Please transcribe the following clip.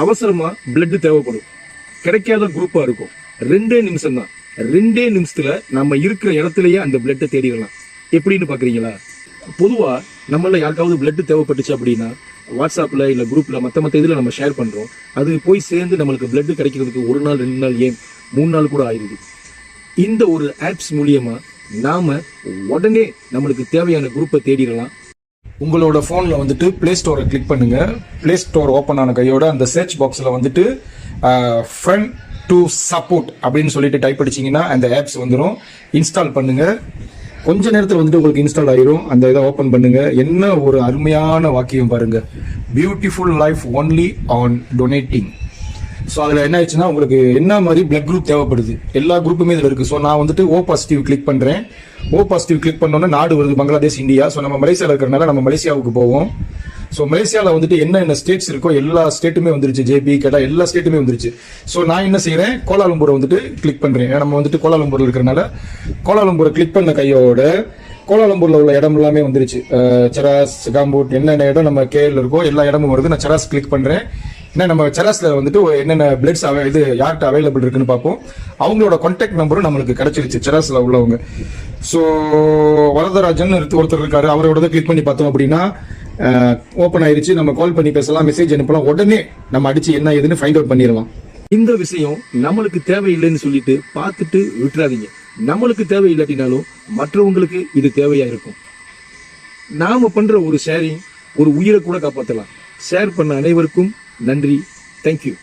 அவசரமா பிளட் தேவைப்படும், கிடைக்காத குரூப்பா இருக்கும். 2 நிமிஷம் தான். 2 நிமிஷத்துல நம்ம இருக்கிற இடத்துலயே அந்த பிளட்டை தேடிடலாம். எப்படின்னு பாக்குறீங்களா? பொதுவா நம்மள யாருக்காவது பிளட் தேவைப்பட்டுச்சு அப்படின்னா வாட்ஸ்அப்ல இல்ல குரூப்ல மத்த இதுல நம்ம ஷேர் பண்றோம். அது போய் சேர்ந்து நம்மளுக்கு பிளட் கிடைக்கிறதுக்கு 1 நாள் 2 நாள் ஏன் 3 நாள் கூட ஆயிடுது. இந்த ஒரு ஆப்ஸ் மூலியமா நாம உடனே நம்மளுக்கு தேவையான குரூப்பை தேடிடலாம். உங்களோட போன்ல வந்துட்டு பிளே ஸ்டோரை கிளிக் பண்ணுங்க. பிளே ஸ்டோர் ஓபன் ஆன கையோட அந்த சர்ச் பாக்ஸ்ல வந்துட்டு ஃப்ரெண்ட் டு சப்போர்ட் அப்படின்னு சொல்லிட்டு டைப் அடிச்சீங்கன்னா அந்த ஆப்ஸ் வந்துடும். இன்ஸ்டால் பண்ணுங்க. கொஞ்ச நேரத்தில் வந்துட்டு உங்களுக்கு இன்ஸ்டால் ஆயிரும். அந்த இதை ஓப்பன் பண்ணுங்க. என்ன ஒரு அருமையான வாக்கியம் பாருங்க, beautiful life only on donating. So அதில் என்ன ஆயிடுச்சுன்னா உங்களுக்கு என்ன மாதிரி பிளட் குரூப் தேவைப்படுது எல்லா குரூப்புமே இதில் இருக்குது. ஸோ நான் வந்துட்டு O பாசிட்டிவ் கிளிக் பண்ணுறேன். O பாசிட்டிவ் கிளிக் பண்ணோன்னா நாடு வருது பங்களாதேஷ், இந்தியா. ஸோ நம்ம மலேசியாவில் இருக்கிறனால நம்ம மலேசியாவுக்கு போவோம். ஸோ மலேசியாவில் வந்துட்டு என்ன ஸ்டேட்ஸ் இருக்கோ எல்லா ஸ்டேட்டுமே வந்துருச்சு. ஜேபி கேட்டா எல்லா ஸ்டேட்டுமே வந்துருச்சு. ஸோ நான் என்ன செய்யறேன், கோலாலம்பூரை வந்துட்டு கிளிக் பண்றேன். நம்ம வந்துட்டு கோலாலம்பூர்ல இருக்கிறனால கோலாலம்பூரை கிளிக் பண்ண கையோட கோலாலம்பூர்ல உள்ள இடம் எல்லாமே வந்துருச்சு. செராஸ், காம்பூட், என்னென்ன இடம் நம்ம கேஎல் இருக்கோ எல்லா இடமும் வருது. நான் செராஸ் கிளிக் பண்றேன். ஏன்னா நம்ம செராஸ்ல வந்துட்டு என்னென்ன பிளட்ஸ் இது யார்கிட்ட அவைலபிள் இருக்குன்னு பார்ப்போம். அவங்களோட கான்டாக்ட் நம்பரும் நம்மளுக்கு கிடைச்சிருச்சு செராஸ்ல உள்ளவங்க. ஸோ வரதராஜன் ஒருத்தர் இருக்காரு, அவரோட கிளிக் பண்ணி பார்த்தோம் அப்படின்னா ஓப்பன் ஆயிருச்சு. நம்ம கால் பண்ணி பேசலாம், மெசேஜ் அனுப்பலாம். உடனே நம்ம அடிச்சு என்ன ஏதுன்னு ஃபைண்ட் அவுட் பண்ணிடலாம். இந்த விஷயம் நம்மளுக்கு தேவையில்லைன்னு சொல்லிட்டு பார்த்துட்டு விட்டுறாதீங்க. நம்மளுக்கு தேவை இல்லாட்டினாலும் மற்றவங்களுக்கு இது தேவையா இருக்கும். நாம பண்ற ஒரு ஷேரிங் ஒரு உயிரை கூட காப்பாற்றலாம். ஷேர் பண்ண அனைவருக்கும் நன்றி. தேங்க்யூ.